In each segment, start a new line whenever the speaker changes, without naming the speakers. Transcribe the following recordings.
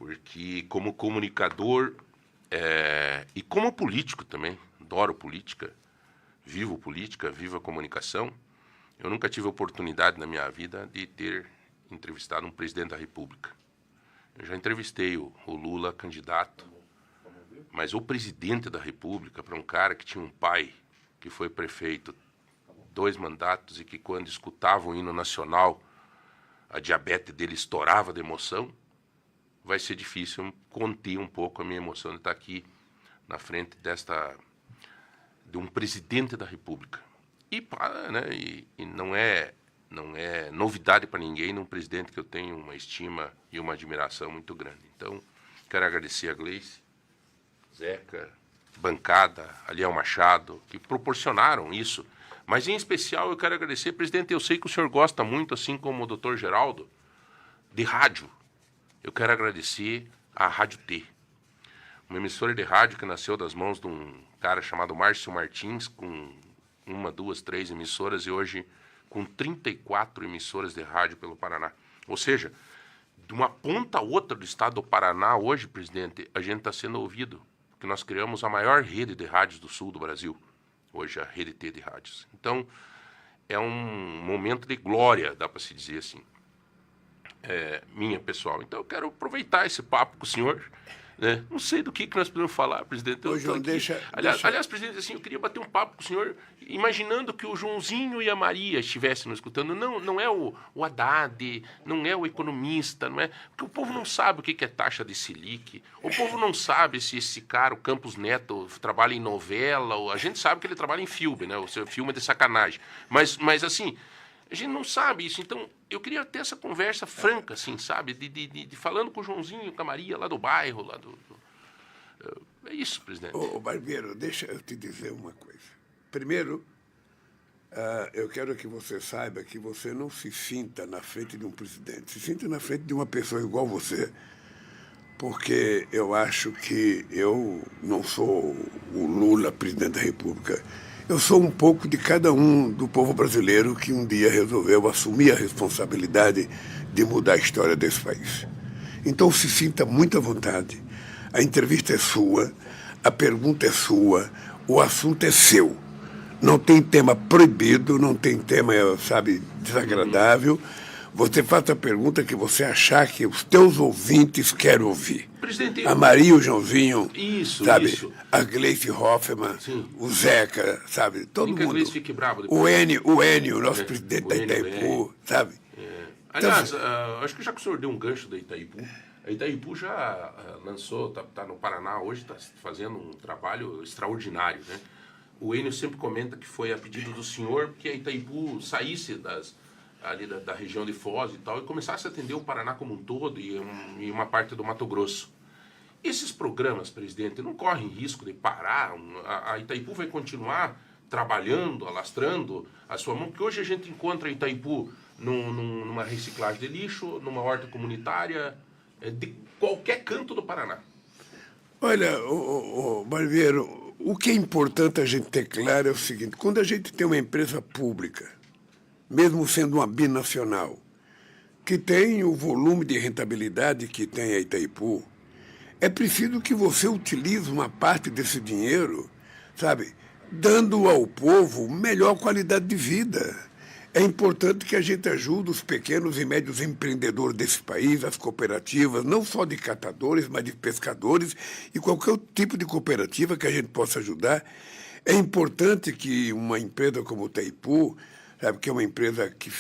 porque como comunicador e como político também, adoro política, vivo a comunicação, eu nunca tive oportunidade na minha vida de ter entrevistado um presidente da República. Eu já entrevistei o Lula, candidato, mas o presidente da República, para um cara que tinha um pai que foi prefeito 2 mandatos e que quando escutava o hino nacional, a diabetes dele estourava de emoção, vai ser difícil conter um pouco a minha emoção de estar aqui na frente de um presidente da República. E não é novidade para ninguém num presidente que eu tenho uma estima e uma admiração muito grande. Então, quero agradecer a Gleice, Zeca, bancada, Aliel Machado, que proporcionaram isso. Mas, em especial, eu quero agradecer, presidente, eu sei que o senhor gosta muito, assim como o doutor Geraldo, de rádio. Eu quero agradecer à Rádio T, uma emissora de rádio que nasceu das mãos de um cara chamado Márcio Martins, com 1, 2, 3 emissoras, e hoje com 34 emissoras de rádio pelo Paraná. Ou seja, de uma ponta a outra do estado do Paraná, hoje, presidente, a gente está sendo ouvido, porque nós criamos a maior rede de rádios do sul do Brasil, hoje a Rede T de rádios. Então, é um momento de glória, dá para se dizer assim, minha pessoal. Então, eu quero aproveitar esse papo com o senhor, né? Não sei do que nós podemos falar, presidente.
Ô, João,
aliás, presidente, assim, eu queria bater um papo com o senhor, imaginando que o Joãozinho e a Maria estivessem nos escutando. Não é o Haddad, não é o economista, não é... Porque o povo não sabe o que é taxa de Selic, o povo não sabe se esse cara, o Campos Neto, trabalha em novela, a gente sabe que ele trabalha em filme, né? O seu filme é de sacanagem. Mas assim, a gente não sabe isso. Então, eu queria ter essa conversa franca, assim, sabe? De falando com o Joãozinho, com a Maria, lá do bairro, lá do... É isso, presidente.
Ô, Barbeiro, deixa eu te dizer uma coisa. Primeiro, eu quero que você saiba que você não se sinta na frente de um presidente. Se sinta na frente de uma pessoa igual você, porque eu acho que eu não sou o Lula, presidente da República. Eu sou um pouco de cada um do povo brasileiro que um dia resolveu assumir a responsabilidade de mudar a história desse país. Então, se sinta muito à vontade. A entrevista é sua, a pergunta é sua, o assunto é seu. Não tem tema proibido, não tem tema, sabe, desagradável. Você faz a pergunta que você achar que os teus ouvintes querem ouvir.
Presidente,
a Maria, o Joãozinho,
isso,
sabe?
Isso.
A Gleice Hoffmann,
sim,
o Zeca, sabe? Todo mundo.
Que a Gleice fique brava depois.
O Enio, nosso presidente da Itaipu, sabe?
Aliás, acho que já que o senhor deu um gancho da Itaipu, a Itaipu já lançou, tá no Paraná hoje, está fazendo um trabalho extraordinário, né? O Enio sempre comenta que foi a pedido do senhor que a Itaipu saísse ali da região de Foz e tal, e começasse a atender o Paraná como um todo e uma parte do Mato Grosso. Esses programas, presidente, não correm risco de parar? A Itaipu vai continuar trabalhando, alastrando a sua mão? Porque hoje a gente encontra a Itaipu numa reciclagem de lixo, numa horta comunitária, de qualquer canto do Paraná.
Olha, Barbeiro, o que é importante a gente ter claro é o seguinte: quando a gente tem uma empresa pública, mesmo sendo uma binacional, que tem o volume de rentabilidade que tem a Itaipu, é preciso que você utilize uma parte desse dinheiro, sabe, dando ao povo melhor qualidade de vida. É importante que a gente ajude os pequenos e médios empreendedores desse país, as cooperativas, não só de catadores, mas de pescadores e qualquer tipo de cooperativa que a gente possa ajudar. É importante que uma empresa como o Itaipu, sabe, que é uma empresa que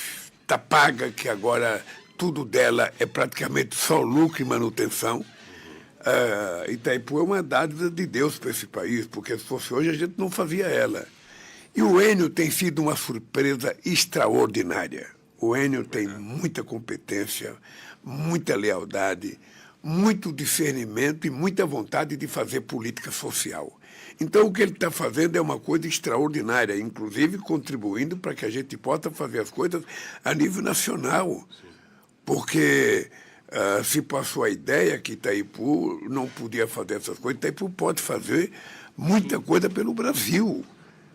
está paga, que agora tudo dela é praticamente só lucro e manutenção. Itaipu é uma dádiva de Deus para esse país, porque se fosse hoje a gente não fazia ela. E o Enio tem sido uma surpresa extraordinária. O Enio tem muita competência, muita lealdade, muito discernimento e muita vontade de fazer política social. Então, o que ele está fazendo é uma coisa extraordinária, inclusive contribuindo para que a gente possa fazer as coisas a nível nacional. Porque se passou a ideia que Itaipu não podia fazer essas coisas, Itaipu pode fazer muita coisa pelo Brasil.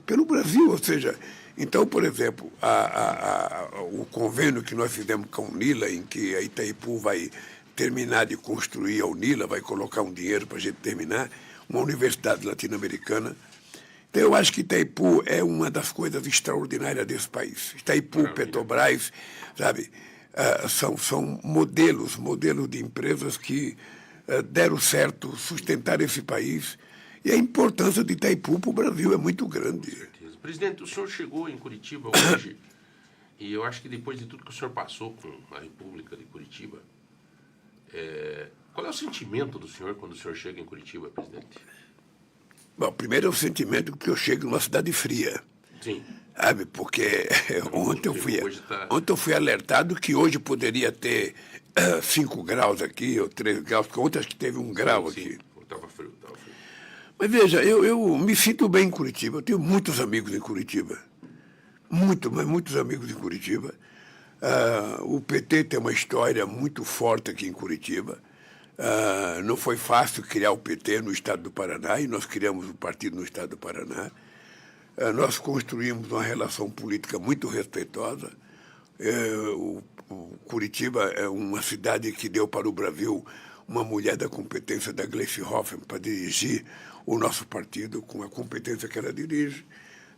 Pelo Brasil, ou seja, então, por exemplo, o convênio que nós fizemos com o Nila, em que a Itaipu vai terminar de construir a UNILA, vai colocar um dinheiro para a gente terminar, uma universidade latino-americana. Então, eu acho que Itaipu é uma das coisas extraordinárias desse país. Itaipu, Petrobras, sabe, são modelos de empresas que deram certo, sustentaram esse país. E a importância de Itaipu para o Brasil é muito grande.
Com certeza. Presidente, o senhor chegou em Curitiba hoje, e eu acho que depois de tudo que o senhor passou com a República de Curitiba, qual é o sentimento do senhor quando o senhor chega em Curitiba, presidente?
Bom, primeiro é o sentimento que eu chego numa cidade fria.
Sim.
Sabe, porque ontem eu fui alertado que hoje poderia ter 5 graus aqui, ou 3 graus, porque ontem acho que teve 1 grau aqui.
Estava frio, estava frio.
Mas veja, eu me sinto bem em Curitiba, eu tenho muitos amigos em Curitiba. Muitos amigos em Curitiba. O PT tem uma história muito forte aqui em Curitiba. Não foi fácil criar o PT no estado do Paraná, e nós criamos o partido no estado do Paraná. Nós construímos uma relação política muito respeitosa. Curitiba é uma cidade que deu para o Brasil uma mulher da competência da Gleice Hoffmann para dirigir o nosso partido, com a competência que ela dirige,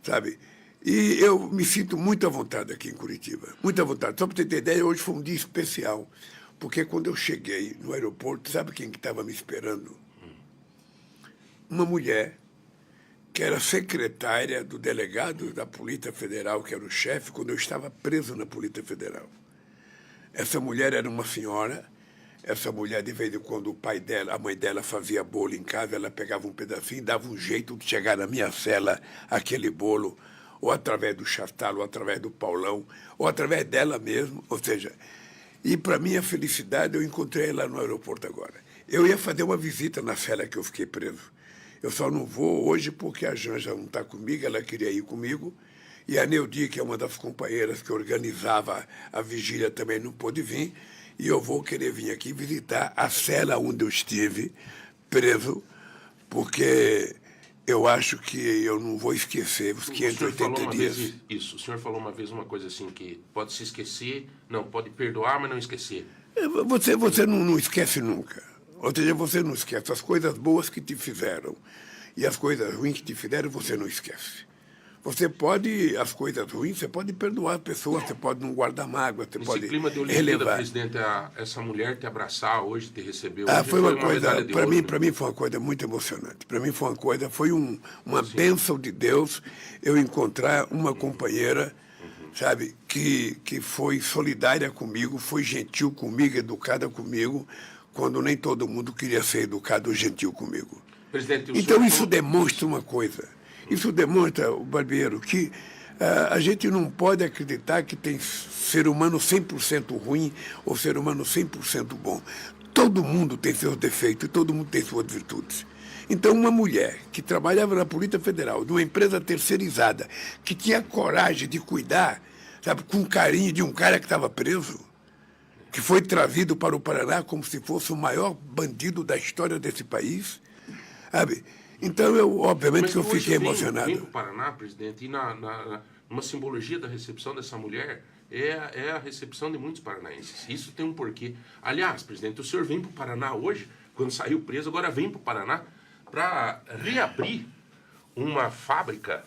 sabe? E eu me sinto muito à vontade aqui em Curitiba, muito à vontade. Só para você ter ideia, hoje foi um dia especial, porque quando eu cheguei no aeroporto, sabe quem que estava me esperando? Uma mulher que era secretária do delegado da Polícia Federal, que era o chefe, quando eu estava preso na Polícia Federal. Essa mulher era uma senhora. Essa mulher, de vez em quando, a mãe dela fazia bolo em casa, ela pegava um pedacinho, dava um jeito de chegar na minha cela aquele bolo, ou através do Chastalo, ou através do Paulão, ou através dela mesmo. Ou seja, e para minha felicidade, eu encontrei ela no aeroporto agora. Eu ia fazer uma visita na cela que eu fiquei preso. Eu só não vou hoje porque a Janja não está comigo, ela queria ir comigo. E a Neudi, que é uma das companheiras que organizava a vigília, também não pôde vir. E eu vou querer vir aqui visitar a cela onde eu estive preso, porque eu acho que eu não vou esquecer os 580 dias.
O senhor falou uma vez uma coisa assim, que pode se esquecer, não, pode perdoar, mas não esquecer.
Você não esquece nunca. Ou seja, você não esquece as coisas boas que te fizeram e as coisas ruins que te fizeram, você não esquece. Você pode, as coisas ruins, você pode perdoar a pessoa, você pode não guardar mágoa, você pode
relevar. Nesse clima de Olimpíada, presidente, essa mulher te abraçar hoje, te receber hoje,
foi uma coisa, para mim foi uma coisa muito emocionante. Para mim foi uma bênção de Deus eu encontrar uma companheira, sabe, que foi solidária comigo, foi gentil comigo, educada comigo, quando nem todo mundo queria ser educado ou gentil comigo.
Presidente,
então isso demonstra uma coisa. Isso demonstra, Barbeiro, que a gente não pode acreditar que tem ser humano 100% ruim ou ser humano 100% bom. Todo mundo tem seus defeitos, todo mundo tem suas virtudes. Então, uma mulher que trabalhava na Polícia Federal, de uma empresa terceirizada, que tinha coragem de cuidar, sabe, com carinho de um cara que estava preso, que foi trazido para o Paraná como se fosse o maior bandido da história desse país, sabe? Então, obviamente, que eu fiquei emocionado.
Vem para o Paraná, presidente, e numa simbologia da recepção dessa mulher, é a recepção de muitos paranaenses. Isso tem um porquê. Aliás, presidente, o senhor vem para o Paraná hoje, quando saiu preso, agora vem para o Paraná para reabrir uma fábrica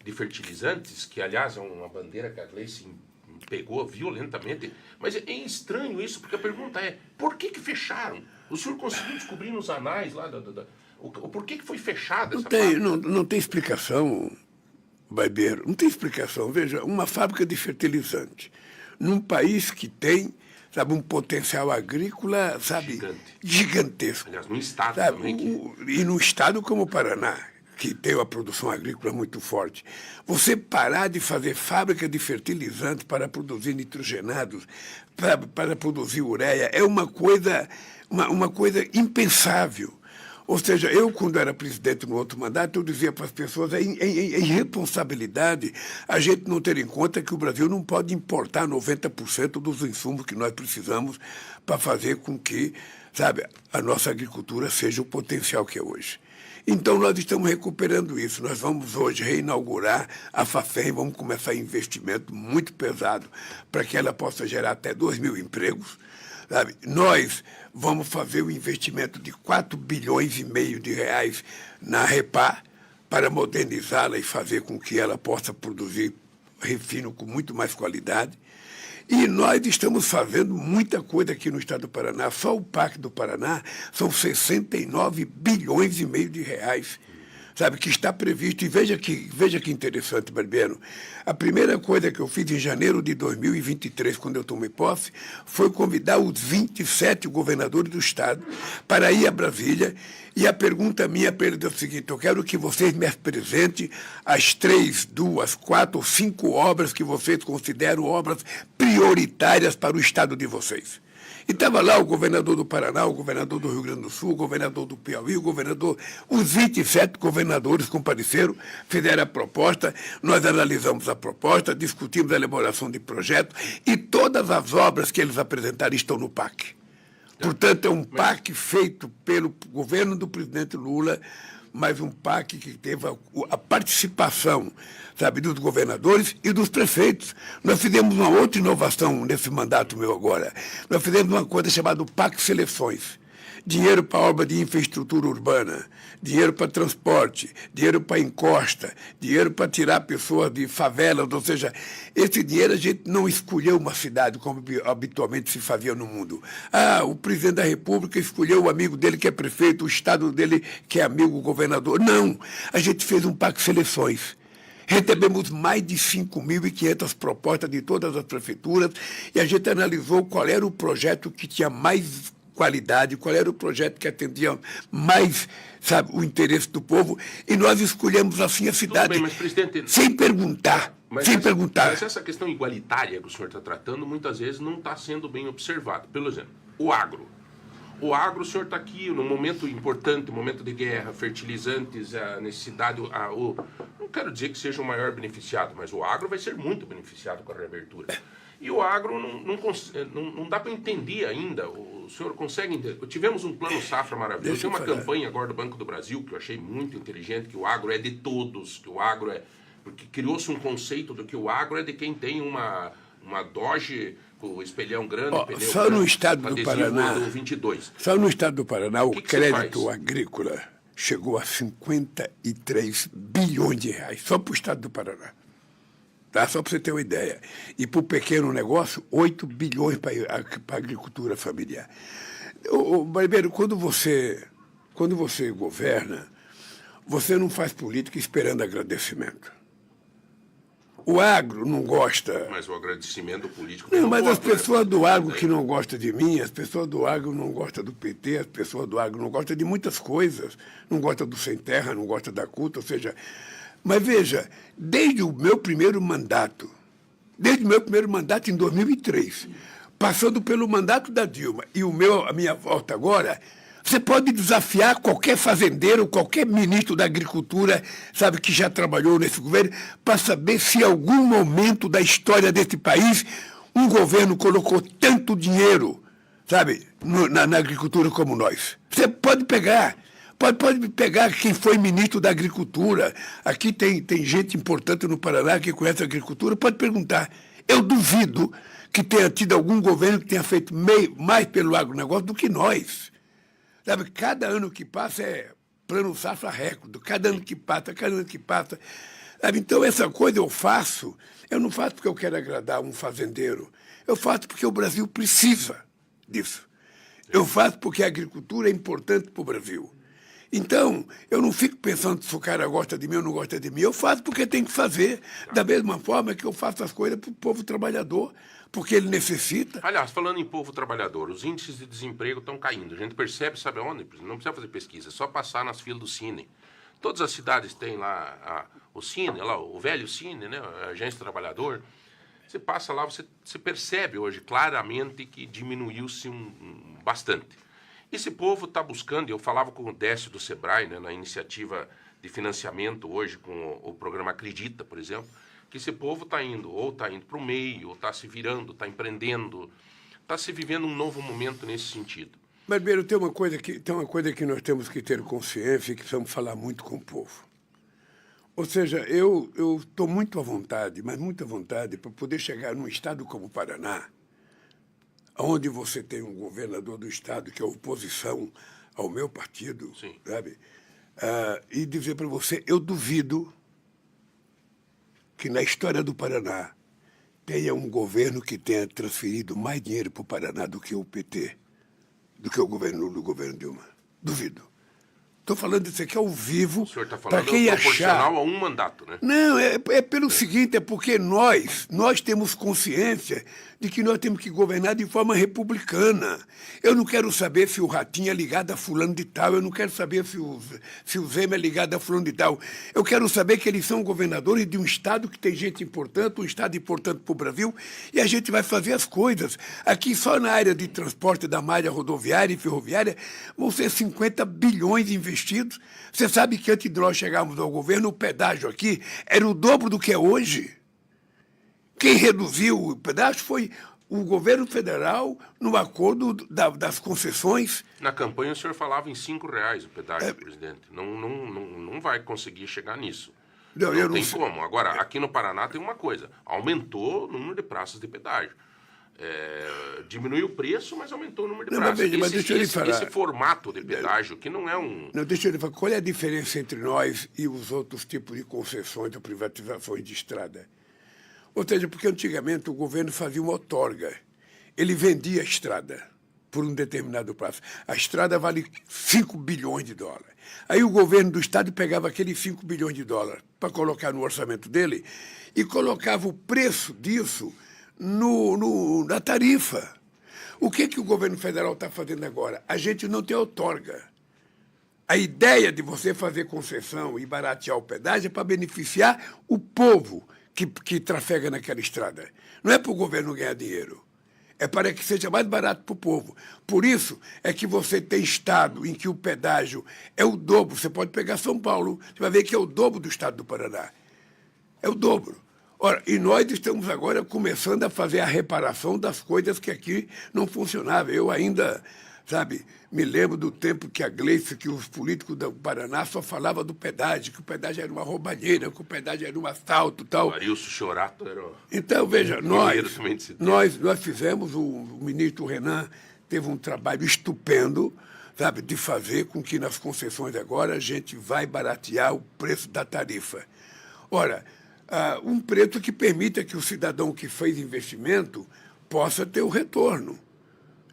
de fertilizantes, que, aliás, é uma bandeira que a Gleice pegou violentamente. Mas é estranho isso, porque a pergunta é, por que fecharam? O senhor conseguiu descobrir nos anais lá por que foi fechada essa fábrica?
Não tem explicação, Barbeiro, não tem explicação. Veja, uma fábrica de fertilizante, num país que tem, sabe, um potencial agrícola, sabe, gigantesco.
Aliás, num estado
sabe,
também.
E num estado como o Paraná, que tem uma produção agrícola muito forte. Você parar de fazer fábrica de fertilizantes para produzir nitrogenados, para produzir ureia, é uma coisa impensável. Ou seja, eu, quando era presidente no outro mandato, eu dizia para as pessoas, é irresponsabilidade a gente não ter em conta que o Brasil não pode importar 90% dos insumos que nós precisamos para fazer com que, sabe, a nossa agricultura seja o potencial que é hoje. Então, nós estamos recuperando isso. Nós vamos hoje reinaugurar a Fafem, vamos começar investimento muito pesado para que ela possa gerar até 2.000 empregos. Sabe? Nós vamos fazer o investimento de 4,5 bilhões de reais na Repar para modernizá-la e fazer com que ela possa produzir refino com muito mais qualidade. E nós estamos fazendo muita coisa aqui no estado do Paraná. Só o Parque do Paraná são 69,5 bilhões de reais, sabe, que está previsto. E veja que interessante, Barbeiro. A primeira coisa que eu fiz em janeiro de 2023, quando eu tomei posse, foi convidar os 27 governadores do estado para ir a Brasília. E a pergunta minha para eles é o seguinte: eu quero que vocês me apresentem as 3, 2, 4 ou 5 obras que vocês consideram obras prioritárias para o estado de vocês. E estava lá o governador do Paraná, o governador do Rio Grande do Sul, o governador do Piauí, os 27 governadores compareceram, fizeram a proposta, nós analisamos a proposta, discutimos a elaboração de projeto e todas as obras que eles apresentaram estão no PAC. Portanto, é um PAC feito pelo governo do presidente Lula, mas um PAC que teve a participação, sabe, dos governadores e dos prefeitos. Nós fizemos uma outra inovação nesse mandato meu agora. Nós fizemos uma coisa chamada PAC Seleções. Dinheiro para obra de infraestrutura urbana, dinheiro para transporte, dinheiro para encosta, dinheiro para tirar pessoas de favelas, ou seja, esse dinheiro a gente não escolheu uma cidade como habitualmente se fazia no mundo. Ah, o presidente da República escolheu o amigo dele que é prefeito, o estado dele que é amigo governador. Não, a gente fez um PAC Seleções. Recebemos mais de 5.500 propostas de todas as prefeituras e a gente analisou qual era o projeto que tinha mais qualidade, qual era o projeto que atendia mais, sabe, o interesse do povo, e nós escolhemos assim a cidade.
Tudo bem, mas, presidente,
sem perguntar. Mas
essa questão igualitária que o senhor está tratando, muitas vezes não está sendo bem observada. Pelo exemplo, o agro. O agro, o senhor está aqui num momento importante, momento de guerra, fertilizantes, a necessidade... não quero dizer que seja o maior beneficiado, mas o agro vai ser muito beneficiado com a reabertura. E o agro não dá para entender ainda. O senhor consegue entender? Tivemos um plano safra maravilhoso. Tem uma campanha agora do Banco do Brasil que eu achei muito inteligente, que o agro é de todos, que o agro é... Porque criou-se um conceito do que o agro é de quem tem uma Dodge com espelhão grande, pneu
só
grande,
no estado do Paraná,
22.
Só no estado do Paraná, o
que
crédito agrícola chegou a 53 bilhões de reais, só para o estado do Paraná. Tá? Só para você ter uma ideia. E para o pequeno negócio, 8 bilhões para a agricultura familiar. Barbeiro, quando você governa, você não faz política esperando agradecimento. O agro não gosta...
Mas o agradecimento político...
Não, mas as pessoas do agro que não gostam de mim, as pessoas do agro não gostam do PT, as pessoas do agro não gostam de muitas coisas. Não gostam do Sem Terra, não gostam da CUT, ou seja... Mas veja, desde o meu primeiro mandato em 2003, passando pelo mandato da Dilma e a minha volta agora, você pode desafiar qualquer fazendeiro, qualquer ministro da Agricultura, sabe, que já trabalhou nesse governo, para saber se em algum momento da história desse país um governo colocou tanto dinheiro, sabe, na agricultura como nós. Você pode pegar. Pode pegar quem foi ministro da Agricultura. Aqui tem gente importante no Paraná que conhece a agricultura. Pode perguntar. Eu duvido que tenha tido algum governo que tenha feito mais pelo agronegócio do que nós. Sabe, cada ano que passa é plano safra recorde. Cada ano que passa. Sabe, então, essa coisa eu não faço porque eu quero agradar um fazendeiro. Eu faço porque o Brasil precisa disso. Eu faço porque a agricultura é importante para o Brasil. Então, eu não fico pensando se o cara gosta de mim ou não gosta de mim. Eu faço porque tem que fazer. Da mesma forma que eu faço as coisas para o povo trabalhador, porque ele necessita.
Aliás, falando em povo trabalhador, os índices de desemprego estão caindo. A gente percebe, sabe onde? Não precisa fazer pesquisa, é só passar nas filas do Cine. Todas as cidades têm lá o Cine, lá, o velho Cine, né, a Agência Trabalhador. Você passa lá, você percebe hoje claramente que diminuiu-se bastante. Esse povo está buscando, eu falava com o Décio do Sebrae, né, na iniciativa de financiamento hoje, com o programa Acredita, por exemplo, que esse povo está indo para o meio, ou está se virando, está empreendendo, está se vivendo um novo momento nesse sentido.
Barbeiro, tem uma coisa que nós temos que ter consciência e que precisamos falar muito com o povo. Ou seja, eu estou muito à vontade, mas muito à vontade, para poder chegar num estado como o Paraná, onde você tem um governador do Estado que é oposição ao meu partido,
Sim.
sabe? E dizer para você, eu duvido que na história do Paraná tenha um governo que tenha transferido mais dinheiro para o Paraná do que o PT, do que o governo Dilma. Duvido. Estou falando isso aqui ao vivo.
O senhor está
para
falando
quem
proporcional
achar...
a um mandato, né?
Não, é pelo seguinte, é porque nós temos consciência de que nós temos que governar de forma republicana. Eu não quero saber se o Ratinho é ligado a fulano de tal, eu não quero saber se o Zema é ligado a fulano de tal. Eu quero saber que eles são governadores de um estado que tem gente importante, um estado importante para o Brasil, e a gente vai fazer as coisas. Aqui só na área de transporte da malha rodoviária e ferroviária vão ser 50 bilhões investidos. Você sabe que antes de nós chegarmos ao governo, o pedágio aqui era o dobro do que é hoje. Quem reduziu o pedágio foi o governo federal no acordo das concessões.
Na campanha o senhor falava em R$ 5 o pedágio, presidente. Não vai conseguir chegar nisso. Não tem como. Agora, aqui no Paraná tem uma coisa. Aumentou o número de praças de pedágio. Diminuiu o preço, mas aumentou o número de praças.
Mas deixa eu lhe falar.
Esse formato de pedágio que não é um...
Não, deixa eu lhe falar. Qual é a diferença entre nós e os outros tipos de concessões ou privatizações de estrada? Ou seja, porque antigamente o governo fazia uma outorga. Ele vendia a estrada por um determinado prazo. A estrada vale 5 bilhões de dólares. Aí o governo do estado pegava aqueles 5 bilhões de dólares para colocar no orçamento dele e colocava o preço disso na tarifa. O que o governo federal está fazendo agora? A gente não tem outorga. A ideia de você fazer concessão e baratear o pedágio é para beneficiar o povo que trafega naquela estrada. Não é para o governo ganhar dinheiro. É para que seja mais barato para o povo. Por isso é que você tem estado em que o pedágio é o dobro. Você pode pegar São Paulo, você vai ver que é o dobro do estado do Paraná. É o dobro. Ora, e nós estamos agora começando a fazer a reparação das coisas que aqui não funcionavam. Eu ainda, me lembro do tempo que a Gleice, que os políticos do Paraná só falavam do pedágio, que o pedágio era uma roubalheira, que o pedágio era um assalto e tal.
O Arilson Chorato era...
Então, veja, nós fizemos, o ministro Renan teve um trabalho estupendo, de fazer com que nas concessões agora a gente vai baratear o preço da tarifa. Ora, um preço que permita que o cidadão que fez investimento possa ter o retorno.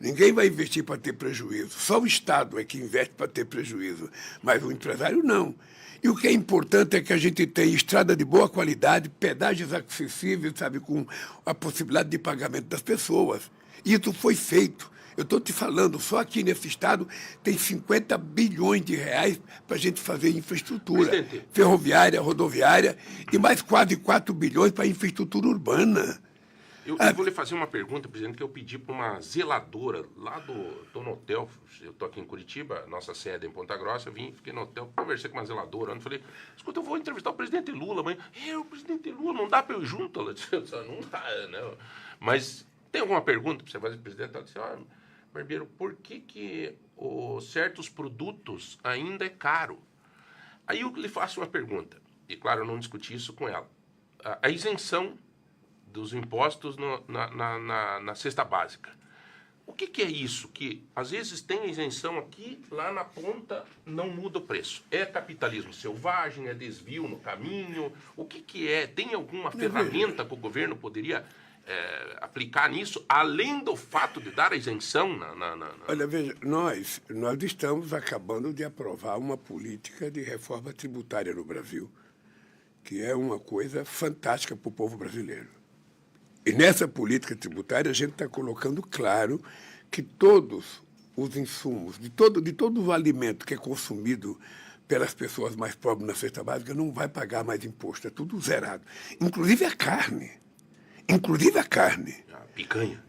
Ninguém vai investir para ter prejuízo. Só o Estado é que investe para ter prejuízo, mas o empresário não. E o que é importante é que a gente tenha estrada de boa qualidade, pedágios acessíveis, com a possibilidade de pagamento das pessoas. E isso foi feito. Eu estou te falando, só aqui nesse estado tem 50 bilhões de reais para a gente fazer infraestrutura ferroviária, rodoviária e mais quase 4 bilhões para infraestrutura urbana.
Eu vou lhe fazer uma pergunta, presidente, que eu pedi para uma zeladora lá do hotel. Eu estou aqui em Curitiba, nossa sede é em Ponta Grossa. Eu fiquei no hotel, conversei com uma zeladora. Falei, escuta, eu vou entrevistar o presidente Lula amanhã. O presidente Lula, não dá para eu ir junto? Ela disse, não dá, não. Mas tem alguma pergunta para você fazer, presidente? Ela disse, Barbeiro, por que certos produtos ainda é caro? Aí eu lhe faço uma pergunta, e claro, eu não discuti isso com ela. A isenção dos impostos na cesta básica. O que é isso? Que às vezes tem isenção aqui, lá na ponta não muda o preço. É capitalismo selvagem, é desvio no caminho? O que é? Tem alguma ferramenta que o governo poderia aplicar nisso, além do fato de dar a isenção?
Olha, veja, nós estamos acabando de aprovar uma política de reforma tributária no Brasil, que é uma coisa fantástica para o povo brasileiro. E nessa política tributária a gente está colocando claro que todos os insumos, de todo o alimento que é consumido pelas pessoas mais pobres na cesta básica, não vai pagar mais imposto, é tudo zerado. Inclusive a carne.
A picanha.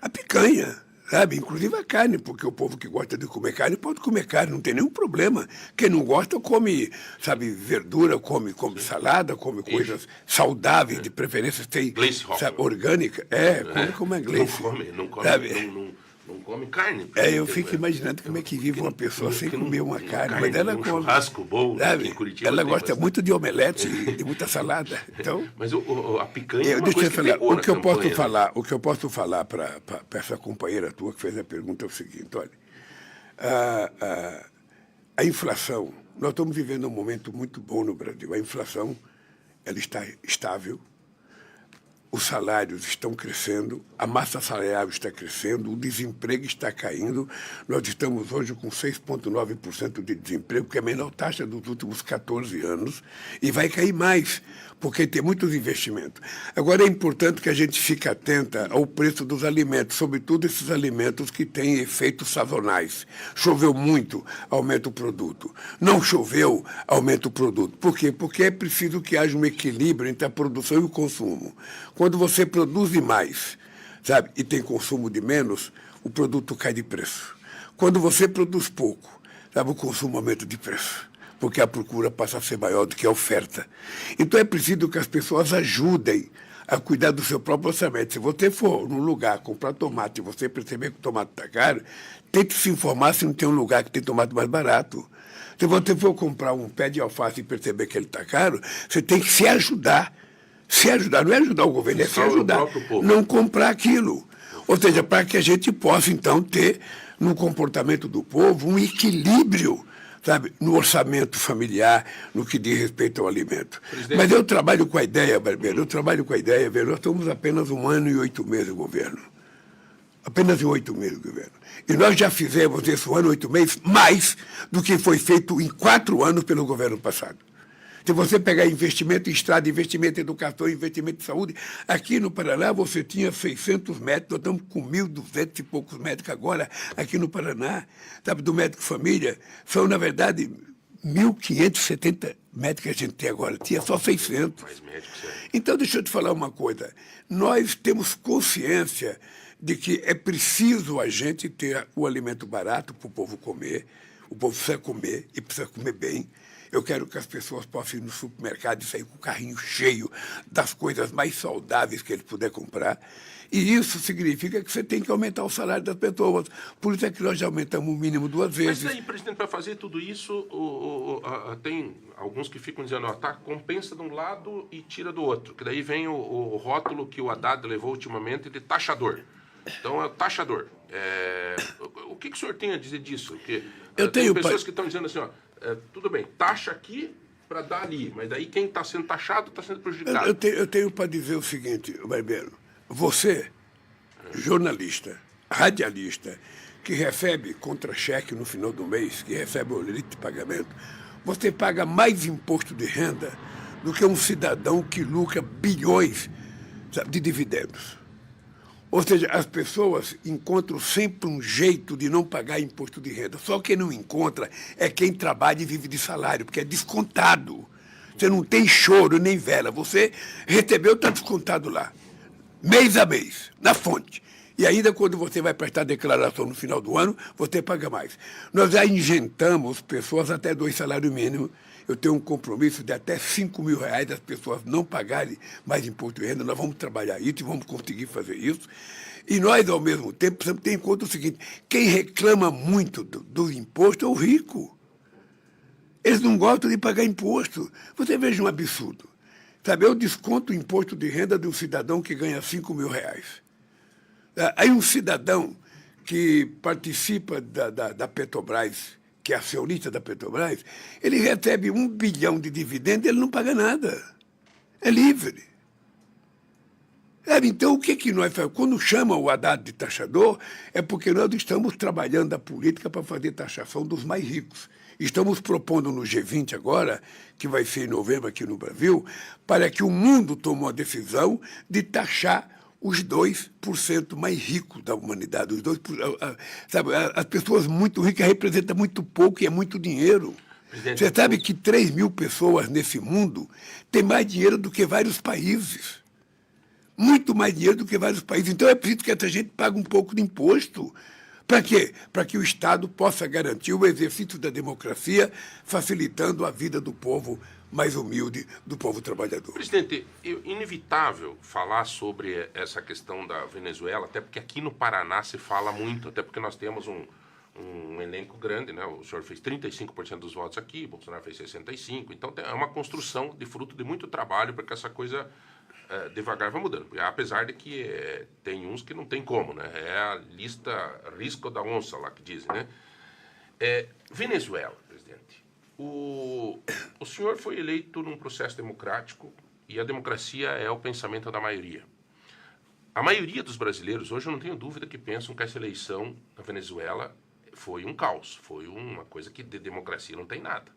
A picanha. Inclusive a carne, porque o povo que gosta de comer carne pode comer carne, não tem nenhum problema. Quem não gosta come, verdura, come salada, come coisas saudáveis, de preferência tem orgânica. Come como é Gleice.
Não come, Não come carne.
Eu fico imaginando como é que vive uma pessoa sem comer uma carne. Mas ela come.
Churrasco bom,
Sabe?
em Curitiba.
Ela gosta muito de omelete e de muita salada. Então,
mas a picanha é uma
deixa
coisa
eu
que
falar,
pegou na campanha,
o que eu posso falar para essa companheira tua que fez a pergunta é o seguinte, olha, a inflação, nós estamos vivendo um momento muito bom no Brasil. A inflação, ela está estável, os salários estão crescendo, a massa salarial está crescendo, o desemprego está caindo. Nós estamos hoje com 6,9% de desemprego, que é a menor taxa dos últimos 14 anos, e vai cair mais, porque tem muitos investimentos. Agora, é importante que a gente fique atenta ao preço dos alimentos, sobretudo esses alimentos que têm efeitos sazonais. Choveu muito, aumenta o produto. Não choveu, aumenta o produto. Por quê? Porque é preciso que haja um equilíbrio entre a produção e o consumo. Quando você produz demais, sabe, e tem consumo de menos, o produto cai de preço. Quando você produz pouco, sabe, o consumo aumenta de preço, porque a procura passa a ser maior do que a oferta. Então é preciso que as pessoas ajudem a cuidar do seu próprio orçamento. Se você for num lugar comprar tomate e você perceber que o tomate está caro, tente se informar se não tem um lugar que tem tomate mais barato. Se você for comprar um pé de alface e perceber que ele está caro, você tem que se ajudar. Se ajudar, não é ajudar o governo, é se ajudar. Não comprar aquilo. Ou seja, para que a gente possa, então, ter no comportamento do povo um equilíbrio, sabe, no orçamento familiar, no que diz respeito ao alimento. Presidente. Mas eu trabalho com a ideia, Barbeiro, nós estamos apenas 1 ano e 8 meses de governo. Apenas em 8 meses de governo. E nós já fizemos esse ano, 8 meses, mais do que foi feito em 4 anos pelo governo passado. Se você pegar investimento em estrada, investimento em educação, investimento em saúde, aqui no Paraná você tinha 600 médicos, nós estamos com 1.200 e poucos médicos agora aqui no Paraná, sabe, do médico família. São, na verdade, 1.570 médicos que a gente tem agora, tinha só 600.
Mais médicos,
Então, deixa eu te falar uma coisa, nós temos consciência de que é preciso a gente ter o alimento barato para o povo comer, o povo precisa comer e precisa comer bem. Eu quero que as pessoas possam ir no supermercado e sair com o carrinho cheio das coisas mais saudáveis que ele puder comprar. E isso significa que você tem que aumentar o salário das pessoas. Por isso é que nós já aumentamos o mínimo 2 vezes.
Mas aí, presidente, para fazer tudo isso, tem alguns que ficam dizendo, tá, compensa de um lado e tira do outro. Que daí vem o rótulo que o Haddad levou ultimamente de taxador. Então, é taxador. O que o senhor tem a dizer disso? Porque tem pessoas que estão dizendo assim, tudo bem, taxa aqui para dar ali, mas daí quem está sendo taxado está sendo prejudicado.
Eu tenho para dizer o seguinte, Barbeiro, você, jornalista, radialista, que recebe contra-cheque no final do mês, que recebe o boleto de pagamento, você paga mais imposto de renda do que um cidadão que lucra bilhões, sabe, de dividendos. Ou seja, as pessoas encontram sempre um jeito de não pagar imposto de renda. Só quem não encontra é quem trabalha e vive de salário, porque é descontado. Você não tem choro nem vela. Você recebeu, está descontado lá, mês a mês, na fonte. E ainda quando você vai prestar declaração no final do ano, você paga mais. Nós já ingentamos pessoas até 2 salários mínimos. Eu tenho um compromisso de até R$5.000 as pessoas não pagarem mais imposto de renda. Nós vamos trabalhar isso e vamos conseguir fazer isso. E nós, ao mesmo tempo, precisamos ter em conta o seguinte, quem reclama muito do imposto é o rico. Eles não gostam de pagar imposto. Você veja um absurdo. Sabe, eu desconto o imposto de renda de um cidadão que ganha R$5.000. Aí um cidadão que participa da Petrobras, que é acionista da Petrobras, ele recebe 1 bilhão de dividendos e ele não paga nada. É livre. Então, o que nós fazemos? Quando chama o Haddad de taxador, é porque nós estamos trabalhando a política para fazer taxação dos mais ricos. Estamos propondo no G20 agora, que vai ser em novembro aqui no Brasil, para que o mundo tome uma decisão de taxar os 2% mais ricos da humanidade. Os 2%, sabe, as pessoas muito ricas representam muito pouco e é muito dinheiro. Você sabe que 3.000 pessoas nesse mundo têm mais dinheiro do que vários países. Muito mais dinheiro do que vários países. Então é preciso que essa gente pague um pouco de imposto. Para quê? Para que o Estado possa garantir o exercício da democracia, facilitando a vida do povo mais humilde do povo trabalhador.
Presidente, é inevitável falar sobre essa questão da Venezuela, até porque aqui no Paraná se fala muito, até porque nós temos um elenco grande, né? O senhor fez 35% dos votos aqui, Bolsonaro fez 65%, então é uma construção de fruto de muito trabalho para que essa coisa devagar vá mudando. Apesar de que tem uns que não tem como, né? É a lista risco da onça lá que dizem, né? Venezuela, presidente. O senhor foi eleito num processo democrático e a democracia é o pensamento da maioria. A maioria dos brasileiros, hoje eu não tenho dúvida que pensam que essa eleição na Venezuela foi um caos, foi uma coisa que de democracia não tem nada.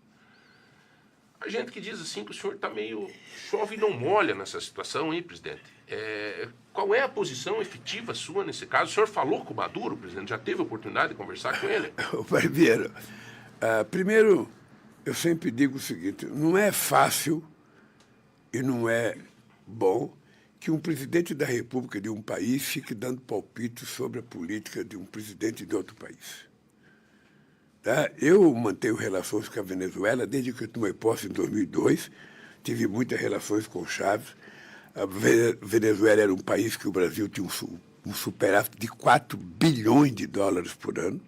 A gente que diz assim que o senhor está meio chove e não molha nessa situação, hein, presidente? Qual é a posição efetiva sua nesse caso? O senhor falou com o Maduro, presidente? Já teve a oportunidade de conversar com ele?
Barbeiro, primeiro, eu sempre digo o seguinte, não é fácil e não é bom que um presidente da República de um país fique dando palpites sobre a política de um presidente de outro país. Tá? Eu mantenho relações com a Venezuela desde que eu tomei posse em 2002, tive muitas relações com Chávez. A Venezuela era um país que o Brasil tinha um superávit de 4 bilhões de dólares por ano.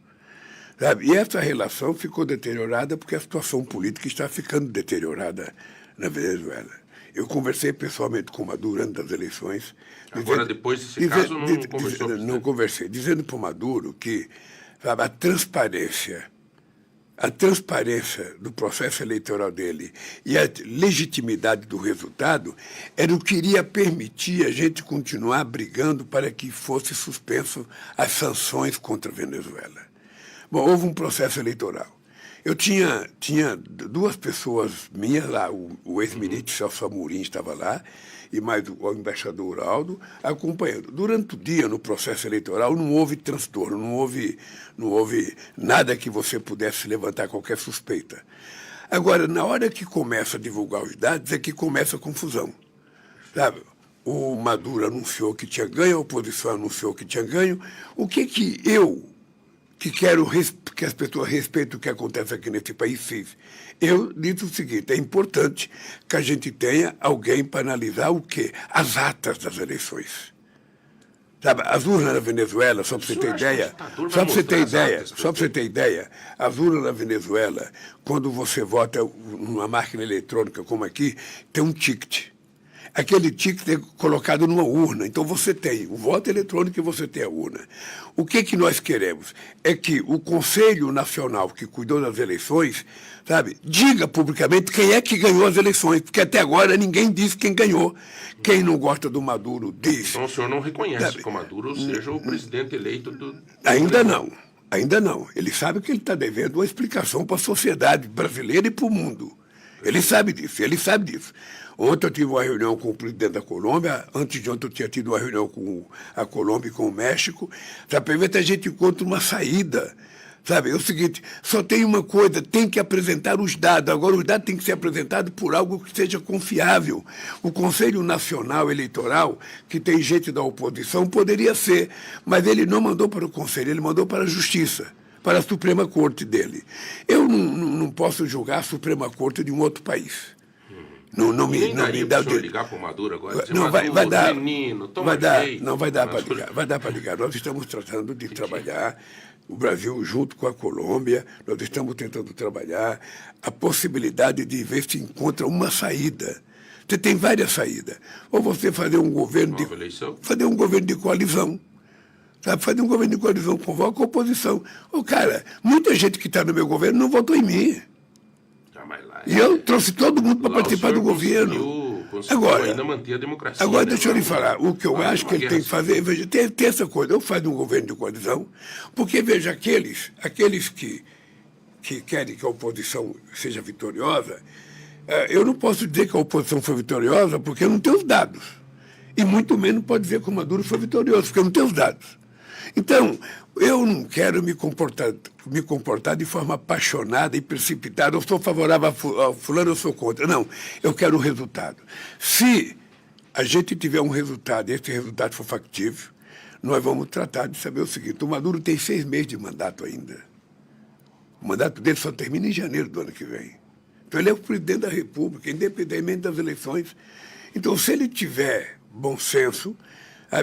Sabe? E essa relação ficou deteriorada porque a situação política está ficando deteriorada na Venezuela. Eu conversei pessoalmente com o Maduro antes das eleições.
Agora, depois desse caso, não conversou?
Não conversei. Dizendo para o Maduro que, sabe, a transparência do processo eleitoral dele e a legitimidade do resultado era o que iria permitir a gente continuar brigando para que fosse suspenso as sanções contra a Venezuela. Bom, houve um processo eleitoral. Eu tinha duas pessoas minhas lá, o ex-ministro Celso Amorim estava lá, e mais o embaixador Aldo, acompanhando. Durante o dia, no processo eleitoral, não houve transtorno, não houve nada que você pudesse levantar qualquer suspeita. Agora, na hora que começa a divulgar os dados, é que começa a confusão. Sabe? O Maduro anunciou que tinha ganho, a oposição anunciou que tinha ganho. O que eu, que quero que as pessoas respeitem o que acontece aqui nesse país, fiz? Eu disse o seguinte, é importante que a gente tenha alguém para analisar o quê? As atas das eleições. Sabe, as urnas na Venezuela, só para você ter ideia, as urnas na Venezuela, quando você vota numa máquina eletrônica como aqui, tem um ticket. Aquele ticket é colocado numa urna. Então você tem o voto eletrônico e você tem a urna. O que nós queremos? É que o Conselho Nacional que cuidou das eleições, sabe, diga publicamente quem é que ganhou as eleições, porque até agora ninguém disse quem ganhou. Quem não gosta do Maduro diz.
Então o senhor não reconhece que o Maduro seja o presidente eleito do...
Ainda não. Ele sabe que ele está devendo uma explicação para a sociedade brasileira e para o mundo. Ele sabe disso. Ontem eu tive uma reunião com o presidente da Colômbia, antes de ontem eu tinha tido uma reunião com a Colômbia e com o México, para ver se a gente encontra uma saída. Sabe, é o seguinte, só tem uma coisa, tem que apresentar os dados. Agora, os dados têm que ser apresentados por algo que seja confiável. O Conselho Nacional Eleitoral, que tem gente da oposição, poderia ser, mas ele não mandou para o Conselho, ele mandou para a Justiça, para a Suprema Corte dele. Eu não posso julgar a Suprema Corte de um outro país. Não me dá o direito.
Ligar para o Maduro agora?
Não, vai dar.
Menino,
vai dar para ligar. Vai dar para ligar. Nós estamos tratando de trabalhar, o Brasil junto com a Colômbia, nós estamos tentando trabalhar a possibilidade de ver se encontra uma saída. Você tem várias saídas. Ou você fazer um governo fazer um governo de coalizão. Sabe, fazer um governo de coalizão, convoca a oposição. Cara, muita gente que está no meu governo não votou em mim. E eu trouxe todo mundo para participar do governo.
Agora, ainda manter a democracia.
Agora, deixa eu lhe falar, o que eu acho que ele tem que fazer, veja, tem essa coisa, eu faço um governo de coalizão, porque, veja, aqueles que querem que a oposição seja vitoriosa, eu não posso dizer que a oposição foi vitoriosa porque eu não tenho os dados. E muito menos pode dizer que o Maduro foi vitorioso, porque eu não tenho os dados. Então, eu não quero me comportar de forma apaixonada e precipitada. Eu sou favorável a fulano, eu sou contra. Não, eu quero o resultado. Se a gente tiver um resultado e esse resultado for factível, nós vamos tratar de saber o seguinte, o Maduro tem 6 meses de mandato ainda. O mandato dele só termina em janeiro do ano que vem. Então, ele é o presidente da República, independentemente das eleições. Então, se ele tiver bom senso,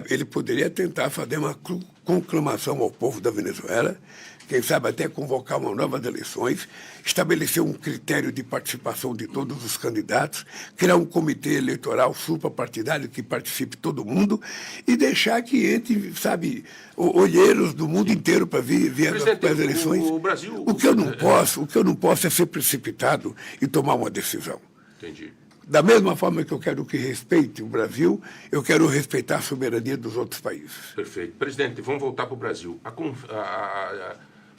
ele poderia tentar fazer uma conclamação ao povo da Venezuela, quem sabe até convocar uma novas eleições, estabelecer um critério de participação de todos os candidatos, criar um comitê eleitoral suprapartidário que participe todo mundo e deixar que entre, sabe, olheiros do mundo inteiro para ver as eleições.
O Brasil...
O que eu não posso é ser precipitado e tomar uma decisão.
Entendi.
Da mesma forma que eu quero que respeite o Brasil, eu quero respeitar a soberania dos outros países.
Perfeito. Presidente, vamos voltar para o Brasil.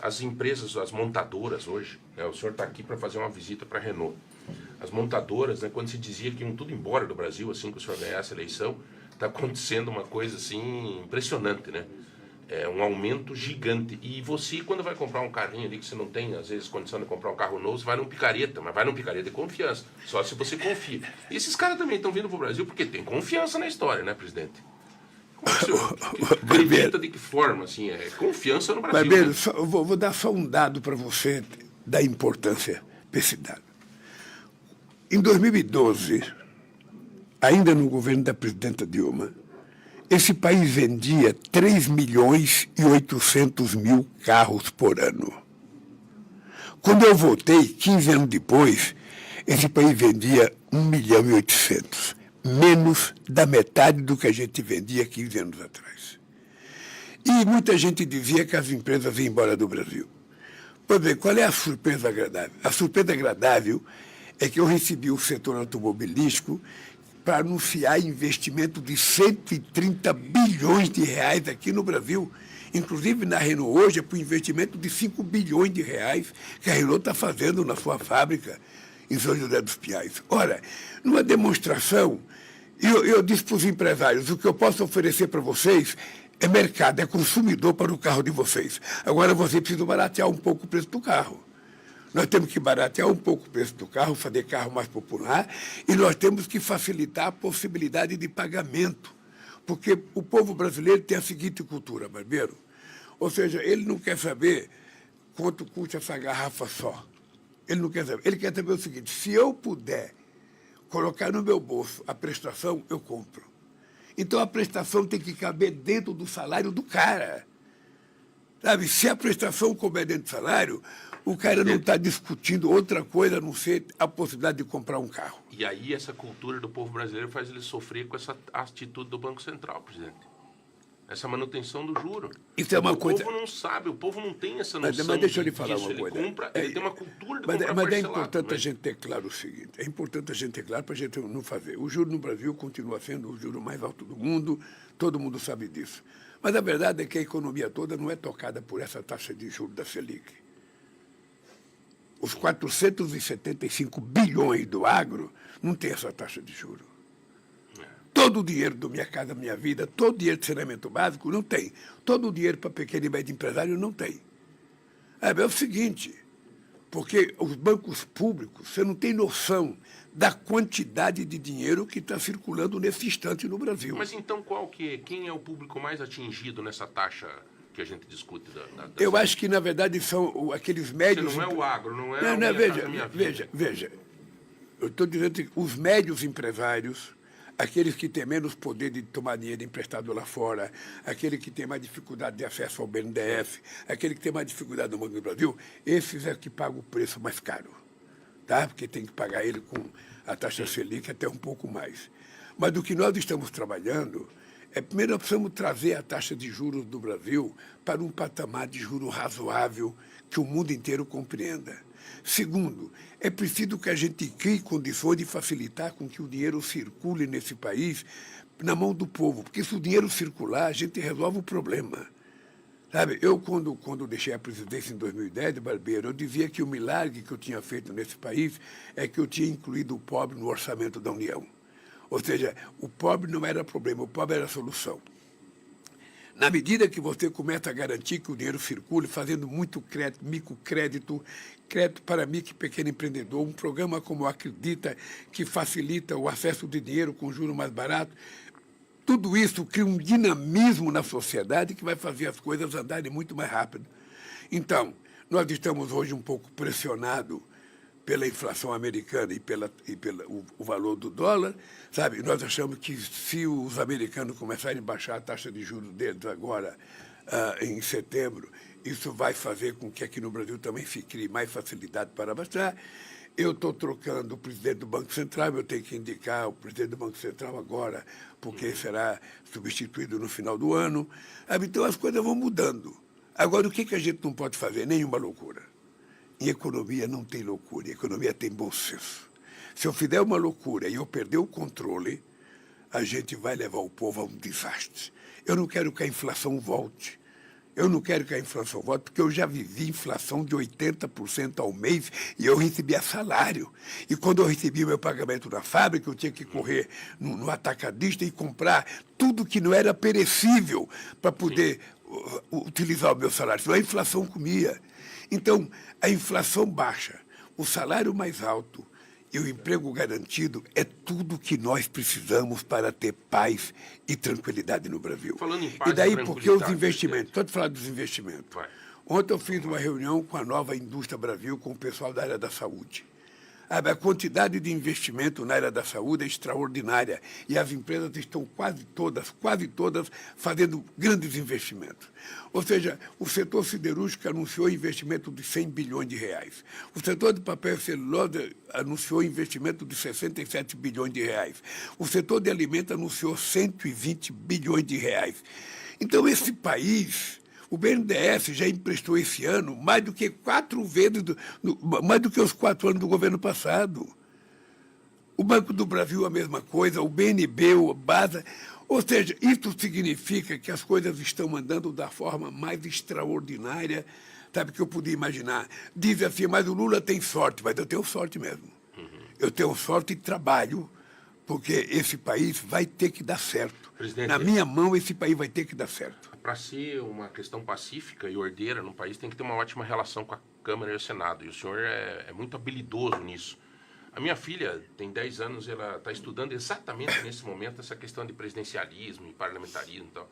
As empresas, as montadoras hoje, né, o senhor está aqui para fazer uma visita para a Renault. As montadoras, né, quando se dizia que iam tudo embora do Brasil, assim que o senhor ganhasse a eleição, está acontecendo uma coisa assim impressionante, né? É um aumento gigante. E você, quando vai comprar um carrinho ali que você não tem, às vezes, condição de comprar um carro novo, você vai num picareta, mas vai num picareta de confiança, só se você confia. E esses caras também estão vindo para o Brasil porque tem confiança na história, né, presidente? Acredita de que forma, assim, é confiança no Brasil.
Barbeiro,
né?
eu vou dar só um dado para você da importância desse dado. Em 2012, ainda no governo da presidenta Dilma, esse país vendia 3.800.000 carros por ano. Quando eu voltei, 15 anos depois, esse país vendia 1.800.000. Menos da metade do que a gente vendia 15 anos atrás. E muita gente dizia que as empresas iam embora do Brasil. Pois bem, qual é a surpresa agradável? A surpresa agradável é que eu recebi o setor automobilístico para anunciar investimento de 130 bilhões de reais aqui no Brasil. Inclusive, na Renault hoje, é para o investimento de 5 bilhões de reais que a Renault está fazendo na sua fábrica em São José dos Pinhais. Ora, numa demonstração, eu disse para os empresários, o que eu posso oferecer para vocês é mercado, é consumidor para o carro de vocês. Agora, vocês precisam baratear um pouco o preço do carro. Nós temos que baratear um pouco o preço do carro, fazer carro mais popular, e nós temos que facilitar a possibilidade de pagamento. Porque o povo brasileiro tem a seguinte cultura, Barbeiro. Ou seja, ele não quer saber quanto custa essa garrafa só. Ele não quer saber. Ele quer saber o seguinte, se eu puder colocar no meu bolso a prestação, eu compro. Então, a prestação tem que caber dentro do salário do cara. Sabe? Se a prestação couber dentro do salário, o cara não está discutindo outra coisa a não ser a possibilidade de comprar um carro.
E aí essa cultura do povo brasileiro faz ele sofrer com essa atitude do Banco Central, presidente. Essa manutenção do juro.
Isso é uma coisa...
O povo não sabe, o povo não tem essa noção.
Mas deixa eu lhe falar uma coisa.
Ele tem uma cultura de
mas
comprar
Mas é
parcelado,
importante a gente ter claro o seguinte, é importante a gente ter claro para a gente não fazer. O juro no Brasil continua sendo o juro mais alto do mundo, todo mundo sabe disso. Mas a verdade é que a economia toda não é tocada por essa taxa de juros da Selic. Os 475 bilhões do agro não tem essa taxa de juros. Todo o dinheiro do Minha Casa Minha Vida, todo o dinheiro de saneamento básico, não tem. Todo o dinheiro para pequeno e médio empresário, não tem. É o seguinte, porque os bancos públicos, você não tem noção da quantidade de dinheiro que está circulando nesse instante no Brasil.
Mas então quem é o público mais atingido nessa taxa que a gente discute?
Eu acho que, na verdade, são aqueles médios...
Você não é o agro, não é
veja. Eu estou dizendo que os médios empresários, aqueles que têm menos poder de tomar dinheiro emprestado lá fora, aquele que tem mais dificuldade de acesso ao BNDES, aquele que tem mais dificuldade no Banco do Brasil, esses é que pagam o preço mais caro, tá? Porque tem que pagar ele com a taxa Selic até um pouco mais. Mas do que nós estamos trabalhando, primeiro nós precisamos trazer a taxa de juros do Brasil para um patamar de juros razoável que o mundo inteiro compreenda. Segundo, é preciso que a gente crie condições de facilitar com que o dinheiro circule nesse país na mão do povo, porque se o dinheiro circular, a gente resolve o problema. Sabe, eu, quando deixei a presidência em 2010, Barbeiro, eu dizia que o milagre que eu tinha feito nesse país é que eu tinha incluído o pobre no orçamento da União. Ou seja, o pobre não era problema, o pobre era a solução. Na medida que você começa a garantir que o dinheiro circule, fazendo muito crédito, microcrédito, crédito para micro e pequeno empreendedor, um programa como o Acredita, que facilita o acesso de dinheiro com juros mais baratos, tudo isso cria um dinamismo na sociedade que vai fazer as coisas andarem muito mais rápido. Então, nós estamos hoje um pouco pressionados pela inflação americana e pelo o valor do dólar, sabe? Nós achamos que se os americanos começarem a baixar a taxa de juros deles agora, em setembro, isso vai fazer com que aqui no Brasil também se crie mais facilidade para baixar. Eu estou trocando o presidente do Banco Central, eu tenho que indicar o presidente do Banco Central agora, porque será substituído no final do ano. Então as coisas vão mudando. Agora, o que a gente não pode fazer? Nenhuma loucura. Em economia não tem loucura, em economia tem bom senso. Se eu fizer uma loucura e eu perder o controle, a gente vai levar o povo a um desastre. Eu não quero que a inflação volte. Eu não quero que a inflação volte, porque eu já vivi inflação de 80% ao mês e eu recebia salário. E quando eu recebi meu pagamento na fábrica, eu tinha que correr no atacadista e comprar tudo que não era perecível para poder utilizar o meu salário. Senão a inflação comia. Então, a inflação baixa, o salário mais alto e o emprego garantido é tudo que nós precisamos para ter paz e tranquilidade no Brasil.
Falando em paz
e daí,
e
porque os
tranquilidade,
investimentos, só de falar dos investimentos.
Vai.
Ontem eu fiz uma reunião com a nova Indústria Brasil, com o pessoal da área da saúde. A quantidade de investimento na área da saúde é extraordinária e as empresas estão quase todas fazendo grandes investimentos. Ou seja, o setor siderúrgico anunciou investimento de 100 bilhões de reais. O setor de papel e celulose anunciou investimento de 67 bilhões de reais. O setor de alimentos anunciou 120 bilhões de reais. Então, esse país... O BNDES já emprestou esse ano mais do que 4 vezes, mais do que os 4 anos do governo passado. O Banco do Brasil a mesma coisa, o BNB, o BASA. Ou seja, isso significa que as coisas estão andando da forma mais extraordinária, sabe, que eu podia imaginar. Diz assim, mas o Lula tem sorte, mas eu tenho sorte mesmo. Eu tenho sorte e trabalho, porque esse país vai ter que dar certo.
Presidente,
na minha mão, esse país vai ter que dar certo.
Para ser uma questão pacífica e ordeira no país, tem que ter uma ótima relação com a Câmara e o Senado. E o senhor é muito habilidoso nisso. A minha filha tem 10 anos, ela está estudando exatamente nesse momento essa questão de presidencialismo e parlamentarismo e tal.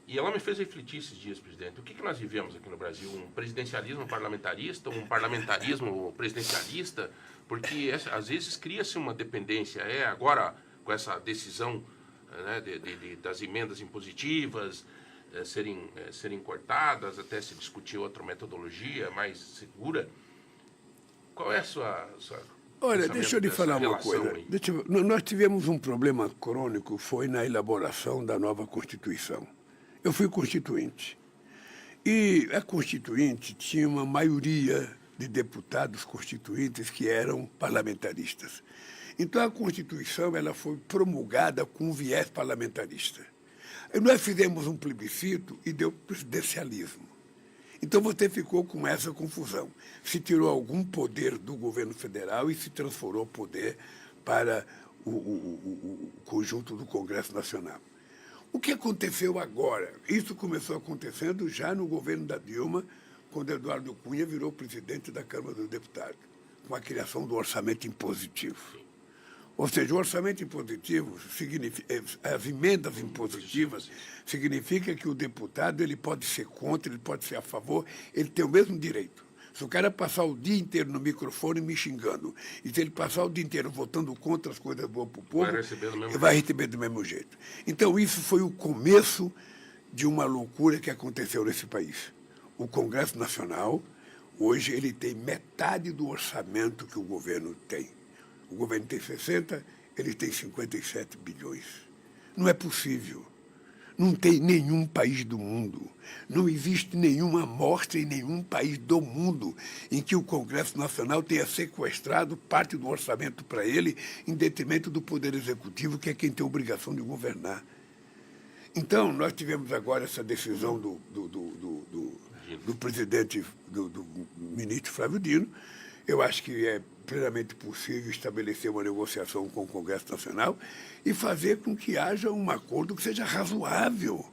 E ela me fez refletir esses dias, presidente. O que nós vivemos aqui no Brasil? Um presidencialismo parlamentarista, um parlamentarismo presidencialista? Porque às vezes cria-se uma dependência. Agora, com essa decisão, né, das emendas impositivas serem cortadas, até se discutir outra metodologia mais segura. Qual é a sua
Olha, deixa eu lhe falar uma coisa. Nós tivemos um problema crônico, foi na elaboração da nova Constituição. Eu fui constituinte. E a Constituinte tinha uma maioria de deputados constituintes que eram parlamentaristas. Então, a Constituição ela foi promulgada com um viés parlamentarista. E nós fizemos um plebiscito e deu presidencialismo. Então, você ficou com essa confusão. Se tirou algum poder do governo federal e se transformou poder para o conjunto do Congresso Nacional. O que aconteceu agora? Isso começou acontecendo já no governo da Dilma, quando Eduardo Cunha virou presidente da Câmara dos Deputados, com a criação do orçamento impositivo. Ou seja, o orçamento impositivo, as emendas impositivas, significa que o deputado ele pode ser contra, ele pode ser a favor, ele tem o mesmo direito. Se o cara passar o dia inteiro no microfone me xingando, e se ele passar o dia inteiro votando contra as coisas boas para o povo, vai receber do mesmo jeito. Então, isso foi o começo de uma loucura que aconteceu nesse país. O Congresso Nacional, hoje, ele tem metade do orçamento que o governo tem. O governo tem 60, ele tem 57 bilhões. Não é possível. Não tem nenhum país do mundo. Não existe nenhuma amostra em nenhum país do mundo em que o Congresso Nacional tenha sequestrado parte do orçamento para ele em detrimento do Poder Executivo, que é quem tem a obrigação de governar. Então, nós tivemos agora essa decisão do presidente, do ministro Flávio Dino. Eu acho que é plenamente possível estabelecer uma negociação com o Congresso Nacional e fazer com que haja um acordo que seja razoável.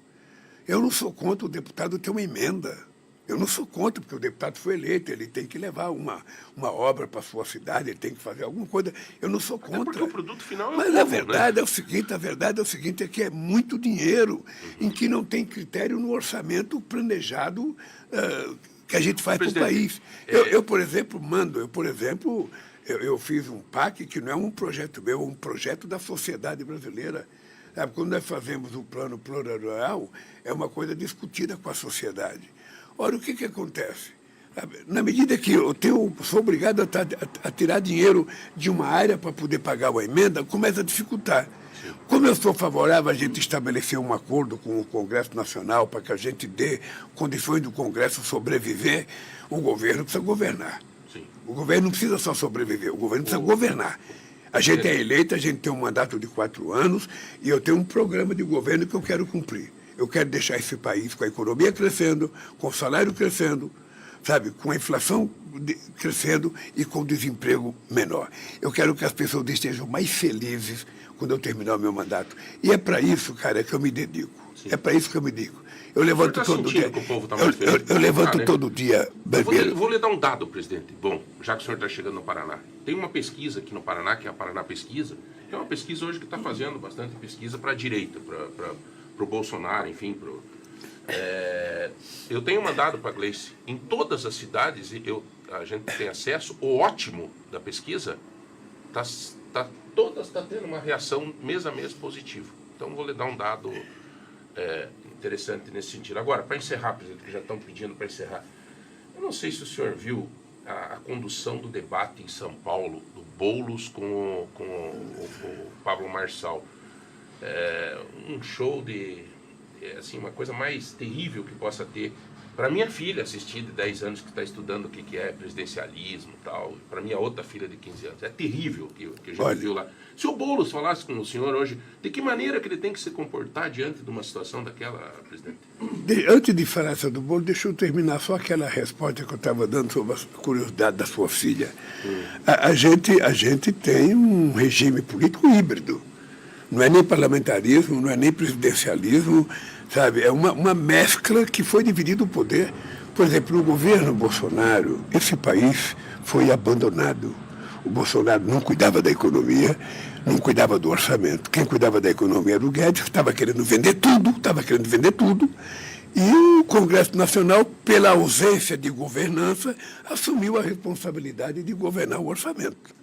Eu não sou contra o deputado ter uma emenda. Eu não sou contra, porque o deputado foi eleito, ele tem que levar uma obra para a sua cidade, ele tem que fazer alguma coisa. Eu não sou contra.
Porque o produto final é
Mas a verdade é o seguinte, é que é muito dinheiro em que não tem critério no orçamento planejado, que a gente faz para o país. Eu, por exemplo, eu fiz um PAC que não é um projeto meu, é um projeto da sociedade brasileira. Sabe, quando nós fazemos o plano plurianual, é uma coisa discutida com a sociedade. Ora, o que acontece? Sabe, na medida que sou obrigado a tirar dinheiro de uma área para poder pagar uma emenda, começa a dificultar. Como eu sou favorável a gente estabelecer um acordo com o Congresso Nacional para que a gente dê condições do Congresso sobreviver, o governo precisa governar. Sim. O governo não precisa só sobreviver, o governo precisa governar. A gente é eleito, a gente tem um mandato de 4 anos e eu tenho um programa de governo que eu quero cumprir. Eu quero deixar esse país com a economia crescendo, com o salário crescendo, sabe, com a inflação crescendo e com o desemprego menor. Eu quero que as pessoas estejam mais felizes quando eu terminar o meu mandato. E é para isso, cara, que eu me dedico. Sim. É para isso que eu me dedico. Eu levanto todo dia. Que o povo tá mais feliz eu levanto todo dia.
Vou lhe dar um dado, presidente. Bom, já que o senhor está chegando no Paraná. Tem uma pesquisa aqui no Paraná, que é a Paraná Pesquisa, que é uma pesquisa hoje que está fazendo bastante pesquisa para a direita, para o Bolsonaro, enfim. Eu tenho mandado para a Gleice. Em todas as cidades, a gente tem acesso. O ótimo da pesquisa todas está tendo uma reação mês a mês positiva. Então, vou lhe dar um dado interessante nesse sentido. Agora, para encerrar, presidente, que já estão pedindo para encerrar, eu não sei se o senhor viu a condução do debate em São Paulo, do Boulos com o Pablo Marçal. Um show assim, uma coisa mais terrível que possa ter. Para minha filha assistir de 10 anos que está estudando o que é presidencialismo e tal, para minha outra filha de 15 anos, é terrível o que a gente viu lá. Se o Boulos falasse com o senhor hoje, de que maneira que ele tem que se comportar diante de uma situação daquela, presidente?
Antes de falar sobre o Boulos, deixa eu terminar só aquela resposta que eu estava dando sobre a curiosidade da sua filha. A gente tem um regime político híbrido. Não é nem parlamentarismo, não é nem presidencialismo, sabe? É uma mescla que foi dividido o poder. Por exemplo, no governo Bolsonaro, esse país foi abandonado. O Bolsonaro não cuidava da economia, não cuidava do orçamento. Quem cuidava da economia era o Guedes, que estava querendo vender tudo, e o Congresso Nacional, pela ausência de governança, assumiu a responsabilidade de governar o orçamento.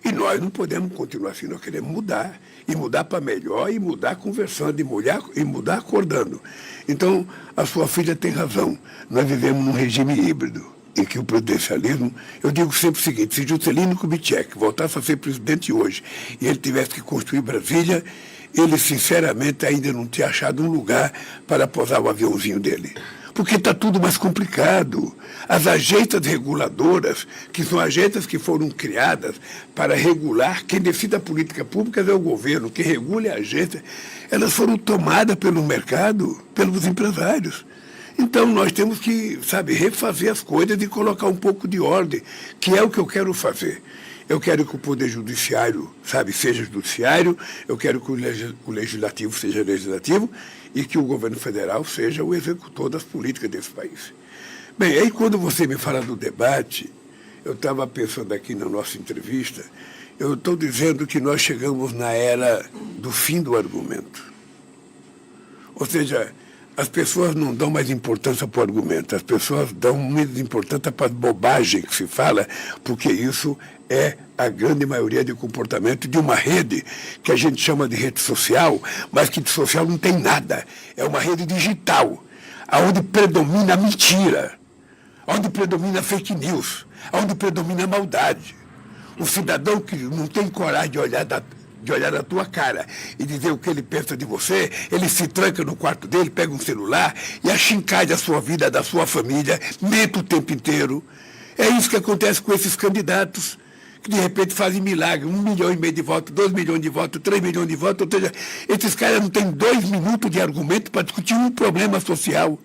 E nós não podemos continuar assim, nós queremos mudar, e mudar para melhor, e mudar conversando, e mudar acordando. Então, a sua filha tem razão. Nós vivemos num regime híbrido, em que o presidencialismo... Eu digo sempre o seguinte, se Juscelino Kubitschek voltasse a ser presidente hoje, e ele tivesse que construir Brasília, ele, sinceramente, ainda não tinha achado um lugar para pousar o aviãozinho dele. Porque está tudo mais complicado. As agências reguladoras, que são agências que foram criadas para regular, quem decide a política pública é o governo, quem regula é a agência, elas foram tomadas pelo mercado, pelos empresários. Então nós temos que, refazer as coisas e colocar um pouco de ordem, que é o que eu quero fazer. Eu quero que o Poder Judiciário, seja judiciário, eu quero que o Legislativo seja legislativo e que o governo federal seja o executor das políticas desse país. Bem, aí quando você me fala do debate, eu estava pensando aqui na nossa entrevista, eu estou dizendo que nós chegamos na era do fim do argumento. Ou seja, as pessoas não dão mais importância para o argumento, as pessoas dão menos importância para a bobagem que se fala, porque isso é a grande maioria de comportamento de uma rede que a gente chama de rede social, mas que de social não tem nada. É uma rede digital, onde predomina a mentira, onde predomina a fake news, onde predomina a maldade. O cidadão que não tem coragem de olhar na tua cara e dizer o que ele pensa de você, ele se tranca no quarto dele, pega um celular e achincalha a sua vida, da sua família, mente o tempo inteiro. É isso que acontece com esses candidatos, que de repente fazem milagre, 1,5 milhão de votos, 2 milhões de votos, 3 milhões de votos, ou seja, esses caras não têm 2 minutos de argumento para discutir um problema social,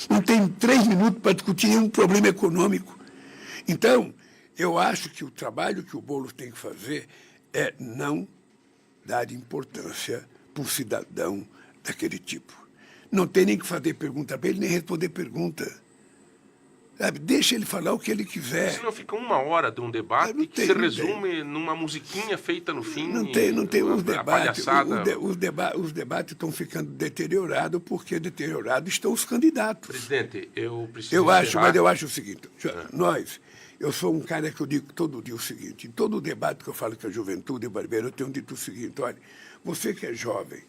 não têm 3 minutos para discutir um problema econômico. Então, eu acho que o trabalho que o Boulos tem que fazer é não dar importância para um cidadão daquele tipo. Não tem nem que fazer pergunta para ele, nem responder pergunta. Sabe? Deixa ele falar o que ele quiser.
Senão fica 1 hora de um debate que se resume numa musiquinha feita no fim.
Não tem os debates.
Palhaçada.
Os debates estão ficando deteriorados porque deteriorados estão os candidatos.
Presidente, eu preciso
Mas eu acho o seguinte, eu sou um cara que eu digo todo dia o seguinte, em todo o debate que eu falo com a juventude, Barbeiro, eu tenho dito o seguinte, olha, você que é jovem,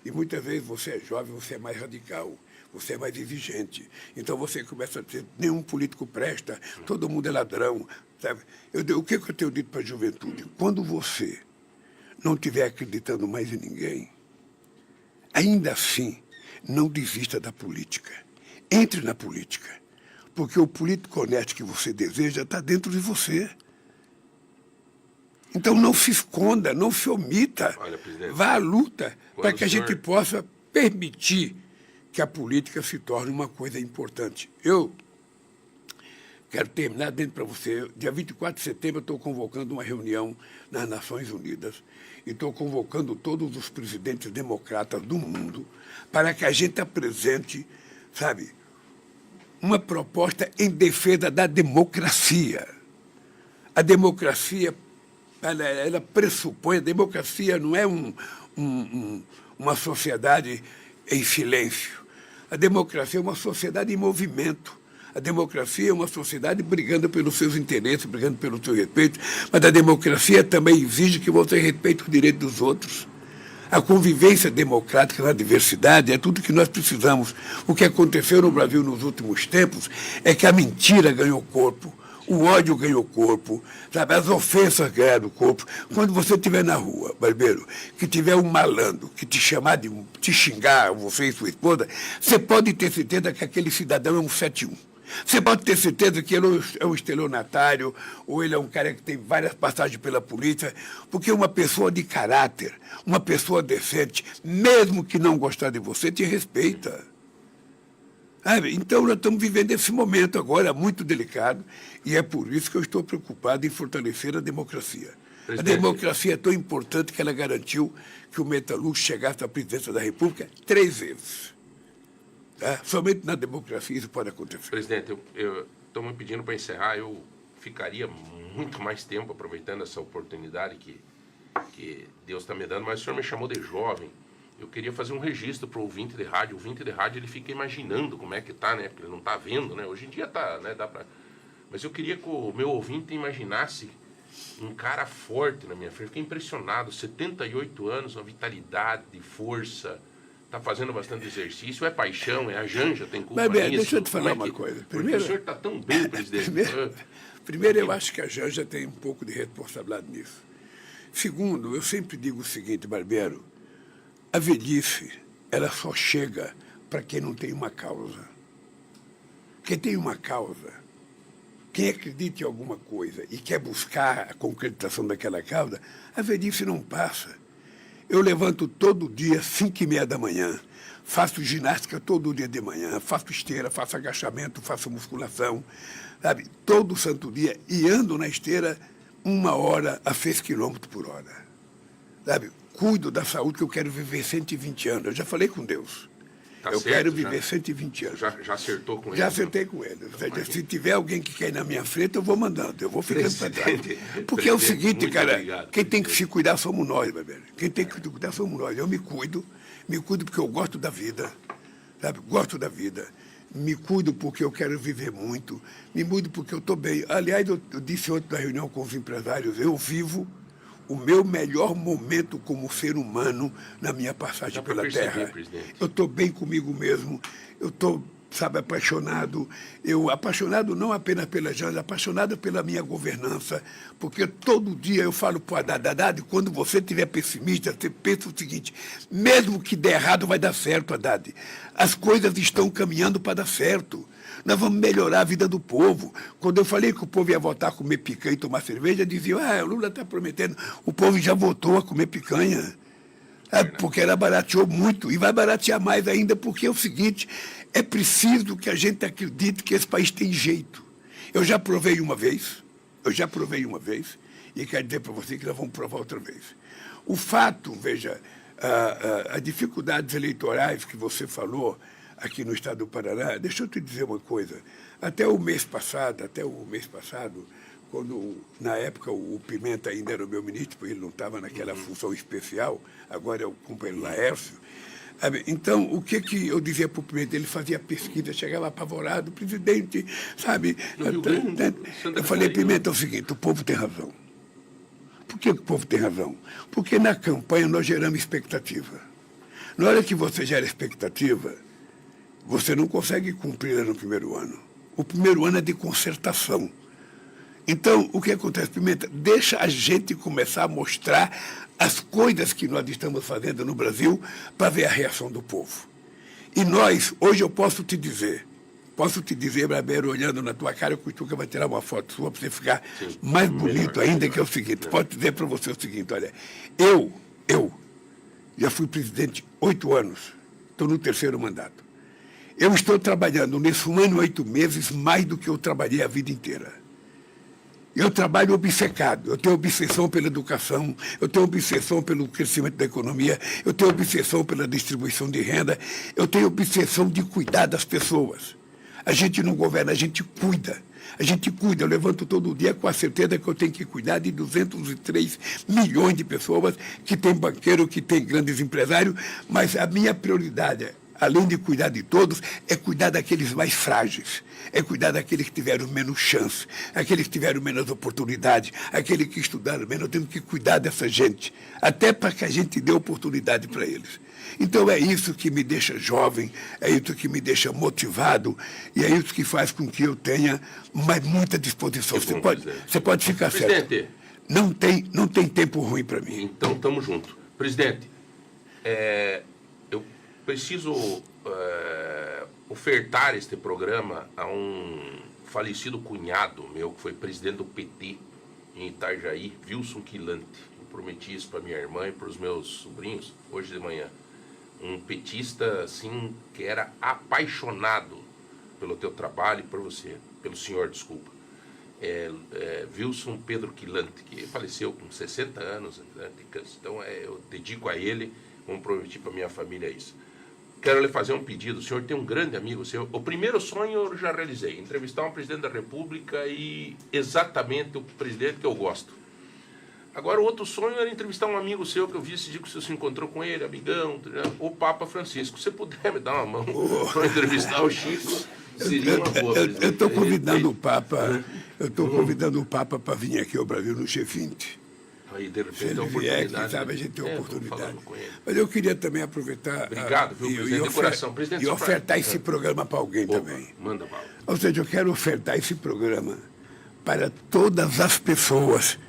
e muitas vezes você é jovem, você é mais radical, você é mais exigente. Então você começa a dizer, nenhum político presta, todo mundo é ladrão. Sabe? O que eu tenho dito para a juventude? Quando você não estiver acreditando mais em ninguém, ainda assim, não desista da política. Entre na política. Porque o político honesto que você deseja está dentro de você. Então não se esconda, não se omita.
Olha,
vá à luta para que a gente possa permitir que a política se torne uma coisa importante. Eu quero terminar dizendo para você, dia 24 de setembro eu estou convocando uma reunião nas Nações Unidas e estou convocando todos os presidentes democratas do mundo para que a gente apresente, sabe, uma proposta em defesa da democracia. A democracia, ela pressupõe, a democracia não é uma sociedade em silêncio. A democracia é uma sociedade em movimento. A democracia é uma sociedade brigando pelos seus interesses, brigando pelo seu respeito, mas a democracia também exige que você respeite os direitos dos outros. A convivência democrática na diversidade é tudo que nós precisamos. O que aconteceu no Brasil nos últimos tempos é que a mentira ganhou corpo, o ódio ganhou corpo, sabe? As ofensas ganharam corpo. Quando você estiver na rua, Barbeiro, que tiver um malandro que te chamar te xingar, você e sua esposa, você pode ter certeza que aquele cidadão é um 71. Você pode ter certeza que ele é um estelionatário, ou ele é um cara que tem várias passagens pela polícia, porque uma pessoa de caráter, uma pessoa decente, mesmo que não gostar de você, te respeita. Então, nós estamos vivendo esse momento agora muito delicado e é por isso que eu estou preocupado em fortalecer a democracia. Presidente. A democracia é tão importante que ela garantiu que o Metalúrgico chegasse à presidência da República 3 vezes. Tá? Somente na democracia isso pode acontecer.
Presidente, estou me pedindo para encerrar, eu ficaria muito mais tempo aproveitando essa oportunidade que Deus está me dando, mas o senhor me chamou de jovem. Eu queria fazer um registro para o ouvinte de rádio. O ouvinte de rádio, ele fica imaginando como é que está, né? Porque ele não está vendo, né? Hoje em dia está, né? Dá pra... Mas eu queria que o meu ouvinte imaginasse um cara forte na minha frente. Fiquei impressionado. 78 anos, uma vitalidade, força. Está fazendo bastante exercício. É paixão, é a Janja, tem culpa nisso.
Deixa eu te falar uma coisa.
Primeiro, o senhor está tão bem, presidente.
Primeiro, eu acho que a Janja tem um pouco de responsabilidade nisso. Segundo, eu sempre digo o seguinte, Barbeiro. A velhice, ela só chega para quem não tem uma causa. Quem tem uma causa, quem acredita em alguma coisa e quer buscar a concretização daquela causa, a velhice não passa. Eu levanto todo dia, 5h30 da manhã, faço ginástica todo dia de manhã, faço esteira, faço agachamento, faço musculação, sabe? Todo santo dia, e ando na esteira 1 hora a 6 km por hora, sabe? Cuido da saúde, que eu quero viver 120 anos. Eu já falei com Deus. Eu quero viver 120 anos.
Já acertou com ele?
Já acertei com ele. Se tiver alguém que quer ir na minha frente, eu vou mandando. Eu vou ficando para trás. Porque é o seguinte, cara, obrigado, quem tem que se cuidar somos nós, Barbeiro. Quem tem que se cuidar somos nós. Eu me cuido porque eu gosto da vida, sabe? Gosto da vida. Me cuido porque eu quero viver muito. Me cuido porque eu estou bem. Aliás, eu disse ontem na reunião com os empresários, eu vivo o meu melhor momento como ser humano na minha passagem pela Terra. Presidente. Eu estou bem comigo mesmo, eu estou, sabe, apaixonado. Apaixonado não apenas pela Janja, apaixonado pela minha governança, porque todo dia eu falo para o Haddad, quando você estiver pessimista, você pensa o seguinte, mesmo que der errado, vai dar certo, Haddad. As coisas estão caminhando para dar certo. Nós vamos melhorar a vida do povo. Quando eu falei que o povo ia voltar a comer picanha e tomar cerveja, diziam, o Lula está prometendo. O povo já voltou a comer picanha. Porque ela barateou muito e vai baratear mais ainda, porque é o seguinte, é preciso que a gente acredite que esse país tem jeito. Eu já provei uma vez, e quero dizer para você que nós vamos provar outra vez. O fato, veja, as dificuldades eleitorais que você falou, aqui no estado do Paraná, deixa eu te dizer uma coisa. Até o mês passado, quando, na época, o Pimenta ainda era o meu ministro, porque ele não estava naquela função especial, agora é o companheiro Laércio. Então, o que eu dizia para o Pimenta? Ele fazia pesquisa, chegava apavorado, presidente, sabe? Eu falei, Pimenta, é o seguinte, o povo tem razão. Por que o povo tem razão? Porque na campanha nós geramos expectativa. Na hora que você gera expectativa, você não consegue cumprir no primeiro ano. O primeiro ano é de concertação. Então, o que acontece, Pimenta? Deixa a gente começar a mostrar as coisas que nós estamos fazendo no Brasil para ver a reação do povo. E nós, hoje eu posso te dizer, Barbeiro, olhando na tua cara, o Cutuca vai tirar uma foto sua para você ficar mais bonito ainda, que é o seguinte, posso dizer para você o seguinte, olha, eu já fui presidente 8 anos, estou no 3º mandato. Eu estou trabalhando nesse 1 ano e 8 meses mais do que eu trabalhei a vida inteira. Eu trabalho obcecado, eu tenho obsessão pela educação, eu tenho obsessão pelo crescimento da economia, eu tenho obsessão pela distribuição de renda, eu tenho obsessão de cuidar das pessoas. A gente não governa, a gente cuida. Eu levanto todo dia com a certeza que eu tenho que cuidar de 203 milhões de pessoas, que tem banqueiro, que tem grandes empresários, mas a minha prioridade, além de cuidar de todos, é cuidar daqueles mais frágeis, é cuidar daqueles que tiveram menos chance, aqueles que tiveram menos oportunidade, aqueles que estudaram menos. Eu tenho que cuidar dessa gente, até para que a gente dê oportunidade para eles. Então é isso que me deixa jovem, é isso que me deixa motivado e é isso que faz com que eu tenha muita disposição. Você pode ficar certo. Não tem tempo ruim para mim.
Então, estamos juntos. Presidente, eu preciso ofertar este programa a um falecido cunhado meu, que foi presidente do PT em Itajaí, Wilson Quilante. Eu prometi isso para minha irmã e para os meus sobrinhos hoje de manhã. Um petista, assim, que era apaixonado pelo teu trabalho e por você, pelo senhor, desculpa. Wilson Pedro Quilante, que faleceu com 60 anos, né, de câncer. Então, eu dedico a ele, como prometi para minha família isso. Quero lhe fazer um pedido. O senhor tem um grande amigo seu. O primeiro sonho eu já realizei, entrevistar um presidente da República e exatamente o presidente que eu gosto. Agora, o outro sonho era entrevistar um amigo seu, que eu vi esse dia que o senhor se encontrou com ele, amigão, o Papa Francisco. Se você puder me dar uma mão para entrevistar o Chico, seria uma boa.
Eu estou convidando o Papa para vir aqui ao Brasil no G20.
Aí, de repente,
quem sabe a gente tem oportunidade. Mas eu queria também aproveitar...
Obrigado, viu, presidente, de coração. Presidente,
e ofertar esse programa para alguém também.
Manda bala.
Ou seja, eu quero ofertar esse programa para todas as pessoas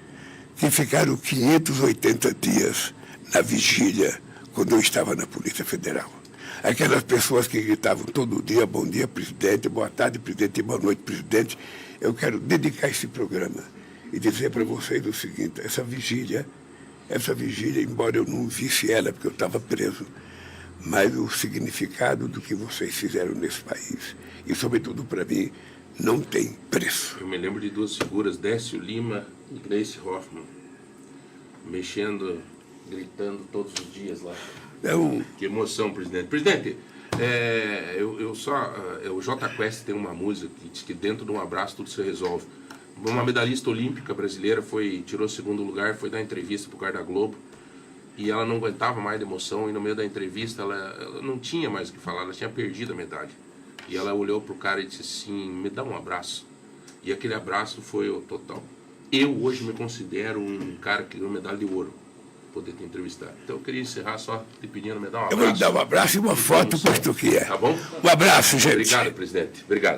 que ficaram 580 dias na vigília quando eu estava na Polícia Federal. Aquelas pessoas que gritavam todo dia, bom dia, presidente, boa tarde, presidente, boa noite, presidente. Eu quero dedicar esse programa e dizer para vocês o seguinte, essa vigília, embora eu não visse ela porque eu estava preso, mas o significado do que vocês fizeram nesse país, e sobretudo para mim, não tem preço.
Eu me lembro de 2 figuras, Décio Lima e Gleice Hoffmann, mexendo, gritando todos os dias lá. Que emoção, presidente. Presidente, o J Quest tem uma música que diz que dentro de um abraço tudo se resolve. Uma medalhista olímpica brasileira tirou 2º lugar, foi dar entrevista pro cara da Globo, e ela não aguentava mais de emoção, e no meio da entrevista ela não tinha mais o que falar, ela tinha perdido a medalha. E ela olhou pro cara e disse assim, me dá um abraço. E aquele abraço foi o total. Eu hoje me considero um cara que ganhou medalha de ouro, poder te entrevistar. Então eu queria encerrar só te pedindo, me dar um abraço.
Eu vou te dar um abraço e uma foto, posto que é.
Tá bom?
Um abraço, gente.
Obrigado, presidente. Obrigado.